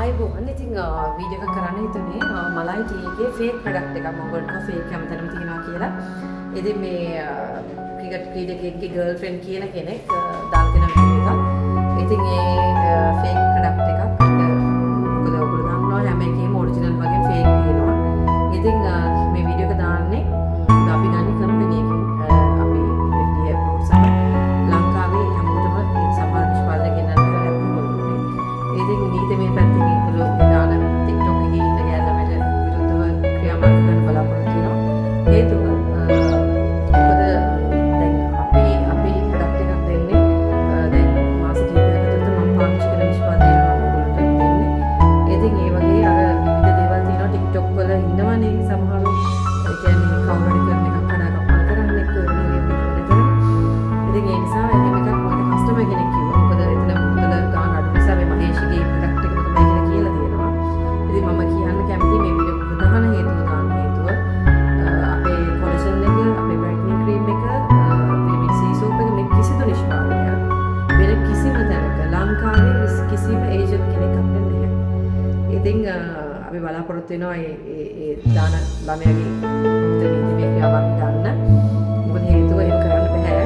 ආයිබෝවන් ඉතින් වීඩියෝ එකක් කරන්න හිතුනේ මලයි ටී එකේ ෆේක් ප්‍රොඩක්ට් එකක් මම ඔයගොල්ලෝ ෆේක් හැමතැනම තියෙනවා කියලා. ඉතින් මේ ක්‍රිකට් ක්‍රීඩකයෙක්ගේ ගර්ල්ෆ්‍රෙන්ඩ් කියන කෙනෙක් දාලා තියෙන වීඩියෝ එකක්. ඉතින් ඒ ෆේක් ප්‍රොඩක්ට් එකක් මොකද ඔයගොල්ලෝ දන්නවා හැම එකේම ඔරිජිනල් වගේ ෆේක් තියෙනවා. ඉතින් මේ වීඩියෝ එක දාන්නේ අපි ගන්න කම්පැනි එකකින් අපි FDA approved සහ ලංකාවේ හැමෝටම ඒ සමාන නිෂ්පාදනය ගෙනල්ලා ඉතින් නීතිමය පැත්තෙන් ඒගොල්ලෝ දාන TikTok එකේ ඉන්න ගෑල්ලමට විරුද්ධව ක්‍රියාමාර්ග ගන්න බලාපොරොත්තු වෙනවා. හේතුව මොකද දැන් අපි ප්‍රොඩක්ට් එකක් දෙන්නේ දැන් මාස කිහිපයක ඇතුළත මම පාවිච්චි කරන නිෂ්පාදනය මම ඔයගොල්ලන්ට දෙන්නේ. ඉතින් ඒ වගේ අර විවිධ දේවල් තියෙනවා TikTok වල ඉන්නවනේ සමහරව. ඒ කියන්නේ කවුරුහරි කරන එකක් කඩාකප්පල් කරන්න එක්ක වෙන ඉතින් ඒ නිසා එහෙම එකක් මට කස්ටමර් කෙනෙක් කිව්වා. මොකද එතන මුදල ගාන අඩු නිසා මේ මහේෂිගේ ප්‍රොඩක්ට් එක තමයි කියලා තියෙනවා. ඉතින් මම කියන්න කැමතියි මේ වීඩියෝ ප්‍රධාන හේතුව දාන්න හේතුව අපේ කොලෙජන් එක, අපේ බ්‍රයිට්නින් ක්‍රීම් එක, පිලිමික් සී සෝප් එක මේ කිසිදු නිෂ්පාදනයක් වෙන කිසිම තැනක ලංකාවේ කිසිම ඒජන්ට් කෙනෙක් අපිට නැහැ. ඉතින් අපි බලාපොරොත්තු වෙනවා ඒ දාන ළමයාගේ නීතිමය ක්‍රියාවක් ගන්න. මොකද හේතුව එහෙම කරන්න බෑ.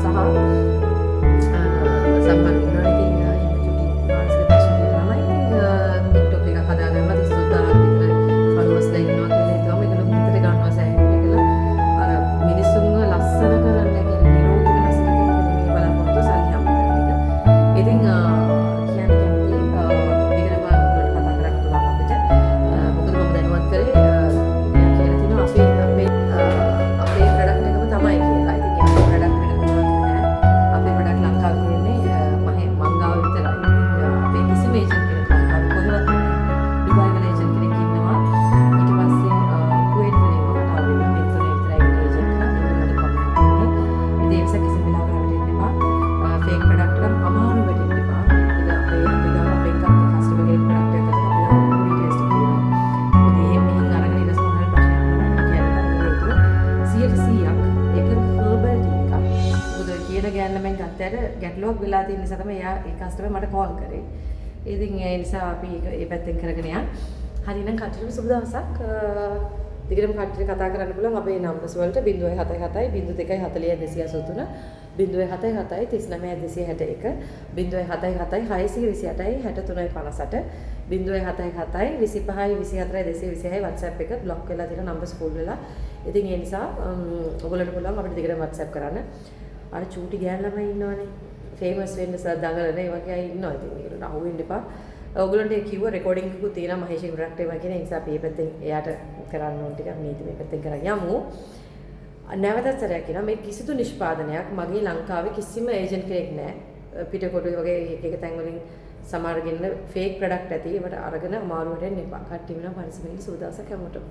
සහ සම්මාන වෙනවා. ඉතින් එහෙම චුටි මානසික ප්‍රශ්න තියෙනවා. ඉතින් TikTok එක හදාගන්න 30000 විතර followers ලා ඉන්නවා කියලා හිතුවම ඒක ලොකු විතර ගන්නවා සෑහෙන කියලා. අර මිනිස්සුන්ව ලස්සන කරන්න කියන නිරෝගීව ලස්සන කරන මේ බලාපොරොත්තු සල්ලි හම්බ කරන එක. ඉතින් කියන්න කැමති දිගටම ඔයගොල්ලෝ කතා කරන්න පුළුවන් අපිට. මොකද මම දැනුවත් කරේ මෙයා කියලා තිනවා අපේ ප්‍රොඩක්ට් එකම තමයි කියලා. ඉතින් ඒ ප්‍රොඩක්ට් එක කොහොමද නැහැ. අපේ ප්‍රොඩක්ට් ලංකාවේ තියෙන්නේ මංගාව විතරයි. අපේ කිසිම ඒජන්ට් කෙනෙක් ලංකාවේ කොහෙවත් නැහැ. ඩුබායි වල ඒජන්ට් කෙනෙක් ඉන්නවා. ඊට පස්සේ කුවේට් වල ඉන්නවා. කතාවල ඉන්නවා. මේ තුනේ විතරයි ඒජන්ට්ලා. ඒගොල්ලන්ට කොහොමද ඉතින් ඒ නිසා කිසිම වෙලාවකට වෙන්න එපා. ෆේක් ප්‍රොඩක්ට් එකක් අමාරු වෙන්න එපා. මොකද අපේ ගාව අපෙන් ගත්ත කස්ටමර් කෙනෙක් ප්‍රොඩක්ට් එකක් ගත්තා අපි ගාව ටෙස්ට් එක තියෙනවා. මොකද මෙහෙන් අරගෙන ඉන්න සමහර ප්‍රශ්නයක් කියන්නේ හේතුව 100%ක් ඒක හර්බල් ටී එකක්. මොකද කියන ගෑනලමෙන් ගත්තට ගැටලුවක් වෙලා තියෙන නිසා තමයි එයා ඒ කස්ටමර් මට කෝල් කරේ. ඉතින් ඒ නිසා අපි ඒ පැත්තෙන් කරගෙන යන්න. හරිනම් කට්ටියටම සුබ දවසක්. දිගටම කට්ටියට කතා කරන්න පුළුවන් අපේ නම්බර්ස් වලට 077 02 40 283 077 39 261 077 628 63 58 077 25 24 226 WhatsApp එක බ්ලොක් වෙලා තියෙන නම්බර්ස් ෆුල් වෙලා. ඉතින් ඒ නිසා ඔයගොල්ලන්ට පුළුවන් අපිට දිගටම WhatsApp කරන්න. අර චූටි ගෑන් ළමයි ඉන්නවනේ. ෆේමස් වෙන්න දඟලන ඒ වගේ අය ඉන්නවා. ඉතින් ඒකට අහු වෙන්න එපා. ඔයගොල්ලන්ට කිව්ව රෙකෝඩින් එකකුත් තියෙනවා මහේෂික ප්‍රොඩක්ට් එක කියන නිසා අපි මේ පැත්තෙන් එයාට කරන්න ඕන ටික නීතිමය පැත්තෙන් කරන් යමු. නැවතත් සැරයක් කියනවා මේ කිසිදු නිෂ්පාදනයක් මගේ ලංකාවේ කිසිම ඒජන්ට් කෙනෙක් නැහැ. පිටකොටුවේ වගේ එක තැන් වලින් සමහරගෙන ෆේක් ප්‍රොඩක්ට් ඇති ඒවට අරගෙන අමාරුවට එන්න එපා. කට්ටිය වෙනවා පරිස්සමෙන් සුබ දවසක් හැමෝටම.